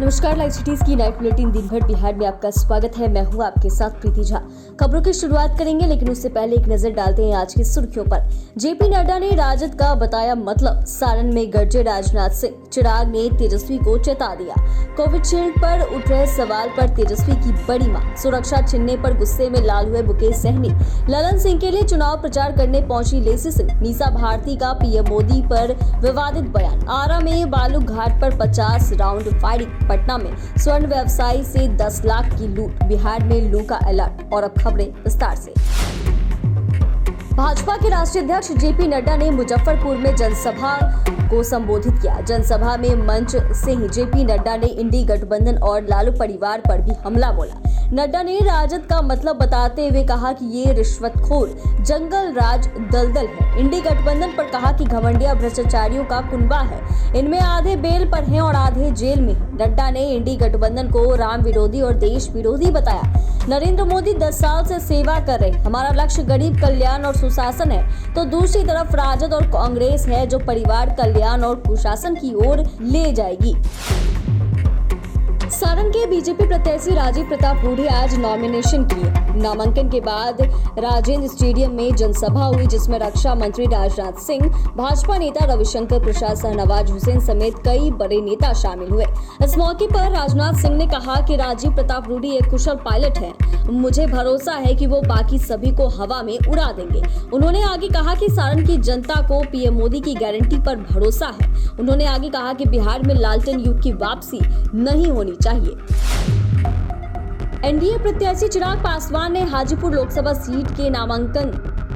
नमस्कार, live cities की night bulletin दिन भर बिहार में आपका स्वागत है। मैं हूं आपके साथ प्रीति झा। खबरों की शुरुआत करेंगे, लेकिन उससे पहले एक नजर डालते हैं आज की सुर्खियों पर। जेपी नड्डा ने राजद का बताया मतलब, सारण में गरजे राजनाथ सिंह। चिराग ने तेजस्वी को चेता दिया। कोविशील्ड पर उठ रहे सवाल पर तेजस्वी की बड़ी मांग। सुरक्षा छीनने पर गुस्से में लाल हुए मुकेश सहनी। ललन सिंह के लिए चुनाव प्रचार करने पहुंची लेसी सिंह। मीसा भारती का पीएम मोदी पर विवादित बयान। आरा में बालू घाट पर 50 राउंड फायरिंग। पटना में स्वर्ण व्यवसायी से 10 लाख की लूट। बिहार में लू का अलर्ट। और अब खबरें विस्तार से। भाजपा के राष्ट्रीय अध्यक्ष जेपी नड्डा ने मुजफ्फरपुर में जनसभा को संबोधित किया। जनसभा में मंच से ही जेपी नड्डा ने इंडी गठबंधन और लालू परिवार पर भी हमला बोला। नड्डा ने राजद का मतलब बताते हुए कहा कि ये रिश्वतखोर जंगल राज दलदल है। इंडी गठबंधन पर कहा कि घमंडिया भ्रष्टाचारियों का कुनबा है। इनमें आधे बेल पर हैं और आधे जेल में हैं। नड्डा ने इंडी गठबंधन को राम विरोधी और देश विरोधी बताया। नरेंद्र मोदी 10 साल से सेवा कर रहे। हमारा लक्ष्य गरीब कल्याण और सुशासन है, तो दूसरी तरफ राजद और कांग्रेस है जो परिवार कल्याण और कुशासन की ओर ले जाएगी। सारण के बीजेपी प्रत्याशी राजीव प्रताप रूढ़ी आज नॉमिनेशन किए। नामांकन के बाद राजेंद्र स्टेडियम में जनसभा हुई, जिसमें रक्षा मंत्री राजनाथ सिंह, भाजपा नेता रविशंकर प्रसाद, शाहनवाज हुसैन समेत कई बड़े नेता शामिल हुए। इस मौके पर राजनाथ सिंह ने कहा कि राजीव प्रताप रूढ़ी एक कुशल पायलट है। मुझे भरोसा है कि वो बाकी सभी को हवा में उड़ा देंगे। उन्होंने आगे कहा कि सारण की जनता को पीएम मोदी की गारंटी पर भरोसा है। उन्होंने आगे कहा कि बिहार में लालटेन युग की वापसी नहीं होनी चाहिए। एनडीए प्रत्याशी चिराग पासवान ने हाजीपुर लोकसभा सीट के नामांकन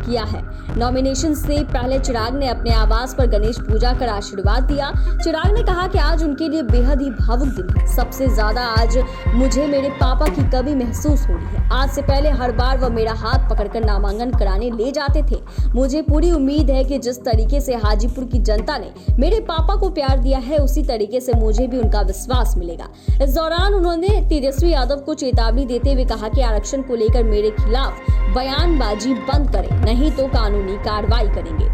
किया है। नॉमिनेशन से पहले चिराग ने अपने आवास पर गणेश पूजा कर आशीर्वाद दिया। चिराग ने कहा कि आज उनके लिए बेहद ही भावुक दिन है। सबसे ज्यादा आज मुझे मेरे पापा की कमी महसूस हो रही है। आज से पहले हर बार वह मेरा हाथ पकड़कर नामांकन कराने ले जाते थे। मुझे पूरी उम्मीद है कि जिस तरीके से हाजीपुर की जनता ने मेरे पापा को प्यार दिया है, उसी तरीके से मुझे भी उनका विश्वास मिलेगा। इस दौरान उन्होंने तेजस्वी यादव को चेतावनी देते हुए कहा कि आरक्षण को लेकर मेरे खिलाफ बयानबाजी बंद करें, नहीं तो कानूनी कार्रवाई करेंगे।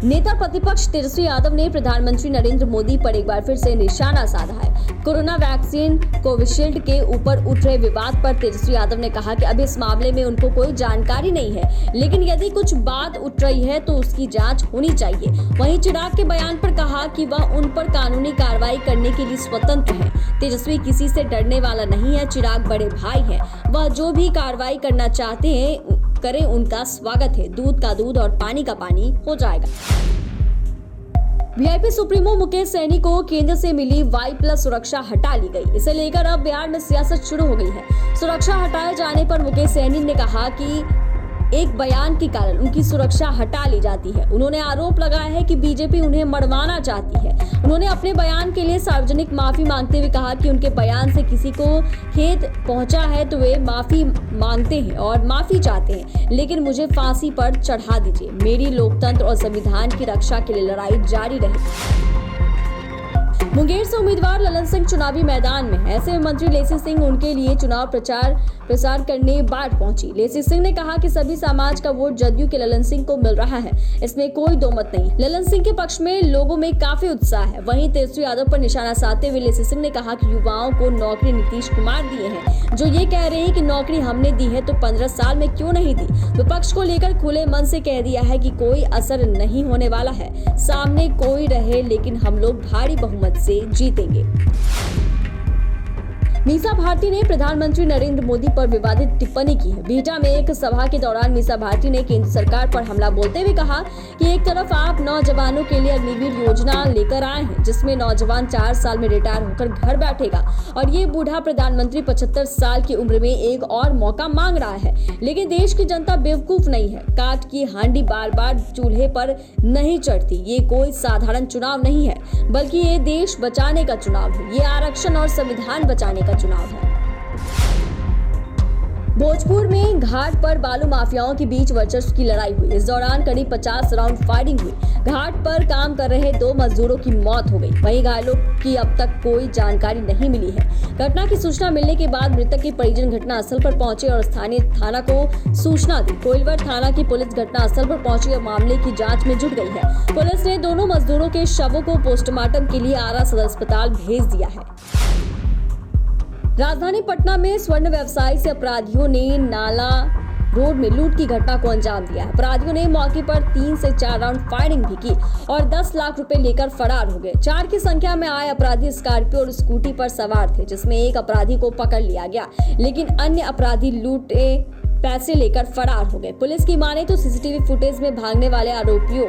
नेता प्रतिपक्ष तेजस्वी यादव ने प्रधानमंत्री नरेंद्र मोदी पर एक बार फिर से निशाना साधा है। कोरोना वैक्सीन कोविशील्ड के ऊपर उठ रहे विवाद पर तेजस्वी यादव ने कहा कि अभी इस मामले में उनको कोई जानकारी नहीं है, लेकिन यदि कुछ बात उठ रही है तो उसकी जांच होनी चाहिए। वहीं चिराग के बयान पर कहा कि वह उन पर कानूनी कार्रवाई करने के लिए स्वतंत्र है। तेजस्वी किसी से डरने वाला नहीं है। चिराग बड़े भाई हैं, वह जो भी कार्रवाई करना चाहते हैं करें, उनका स्वागत है। दूध का दूध और पानी का पानी हो जाएगा। वीआईपी सुप्रीमो मुकेश सहनी को केंद्र से मिली Y+ सुरक्षा हटा ली गई। इसे लेकर अब बिहार में सियासत शुरू हो गई है। सुरक्षा हटाए जाने पर मुकेश सहनी ने कहा कि एक बयान के कारण उनकी सुरक्षा हटा ली जाती है। उन्होंने आरोप लगाया है कि बीजेपी उन्हें मरवाना चाहती है। उन्होंने अपने बयान के लिए सार्वजनिक माफी मांगते हुए कहा कि उनके बयान से किसी को खेद पहुंचा है तो वे माफी मांगते हैं और माफी चाहते हैं, लेकिन मुझे फांसी पर चढ़ा दीजिए। मेरी लोकतंत्र और संविधान की रक्षा के लिए लड़ाई जारी रहेगी। मुंगेर से उम्मीदवार ललन सिंह चुनावी मैदान में है। ऐसे में मंत्री लेसी सिंह उनके लिए चुनाव प्रसार करने बाढ़ पहुंची। लेसी सिंह ने कहा कि सभी समाज का वोट जदयू के ललन सिंह को मिल रहा है, इसमें कोई दो मत नहीं। ललन सिंह के पक्ष में लोगों में काफी उत्साह है। वहीं तेजस्वी यादव पर निशाना साधते हुए लेसी सिंह ने कहा कि युवाओं को नौकरी नीतीश कुमार दिए हैं। जो ये कह रहे हैं कि नौकरी हमने दी है तो 15 साल में क्यों नहीं दी। विपक्ष को लेकर खुले मन से कह दिया है कि कोई असर नहीं होने वाला है। सामने कोई रहे, लेकिन हम लोग भारी बहुमत से जीतेंगे। मीसा भारती ने प्रधानमंत्री नरेंद्र मोदी पर विवादित टिप्पणी की है। बिहटा में एक सभा के दौरान मीसा भारती ने केंद्र सरकार पर हमला बोलते हुए कहा कि एक तरफ आप नौजवानों के लिए अग्निवीर योजना लेकर आए हैं, जिसमें नौजवान 4 साल में रिटायर होकर घर बैठेगा, और ये बूढ़ा प्रधानमंत्री 75 साल की उम्र में एक और मौका मांग रहा है। लेकिन देश की जनता बेवकूफ नहीं है। काठ की हांडी बार बार चूल्हे पर नहीं चढ़ती। ये कोई साधारण चुनाव नहीं है, बल्कि ये देश बचाने का चुनाव है। ये आरक्षण और संविधान बचाने का चुनाव है। भोजपुर में घाट पर बालू माफियाओं के बीच वर्चस्व की लड़ाई हुई। इस दौरान करीब 50 राउंड फायरिंग हुई। घाट पर काम कर रहे 2 मजदूरों की मौत हो गई। वहीं घायलों की अब तक कोई जानकारी नहीं मिली है। घटना की सूचना मिलने के बाद मृतक के परिजन घटनास्थल पर पहुंचे और स्थानीय थाना को सूचना दी। कोइलवर थाना की पुलिस घटनास्थल पर पहुंची और मामले की जाँच में जुट गई है। पुलिस ने दोनों मजदूरों के शवों को पोस्टमार्टम के लिए आरा सदर अस्पताल भेज दिया है। राजधानी पटना में स्वर्ण व्यवसायी से अपराधियों ने नाला रोड में लूट की घटना को अंजाम दिया। अपराधियों ने मौके पर 3 से 4 राउंड फायरिंग भी की और 10 लाख रुपए लेकर फरार हो गए। 4 की संख्या में आए अपराधी स्कॉर्पियो और स्कूटी पर सवार थे, जिसमें एक अपराधी को पकड़ लिया गया, लेकिन अन्य अपराधी लूटे पैसे लेकर फरार हो गए। पुलिस की माने तो सीसीटीवी फुटेज में भागने वाले आरोपियों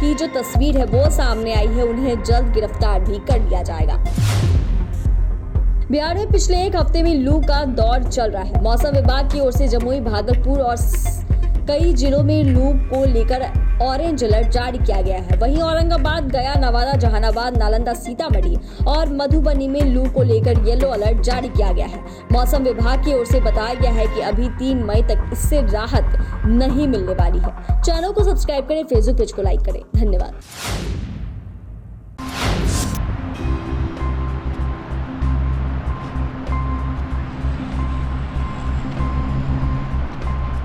की जो तस्वीर है वो सामने आई है। उन्हें जल्द गिरफ्तार भी कर लिया जाएगा। बिहार में पिछले 1 हफ्ते में लू का दौर चल रहा है। मौसम विभाग की ओर से जमुई, भागलपुर और कई जिलों में लू को लेकर ऑरेंज अलर्ट जारी किया गया है। वहीं औरंगाबाद, गया, नवादा, जहानाबाद, नालंदा, सीतामढ़ी और मधुबनी में लू को लेकर येलो अलर्ट जारी किया गया है। मौसम विभाग की ओर से बताया गया है कि अभी 3 मई तक इससे राहत नहीं मिलने वाली है। चैनल को सब्सक्राइब करें, फेसबुक पेज को लाइक करें। धन्यवाद।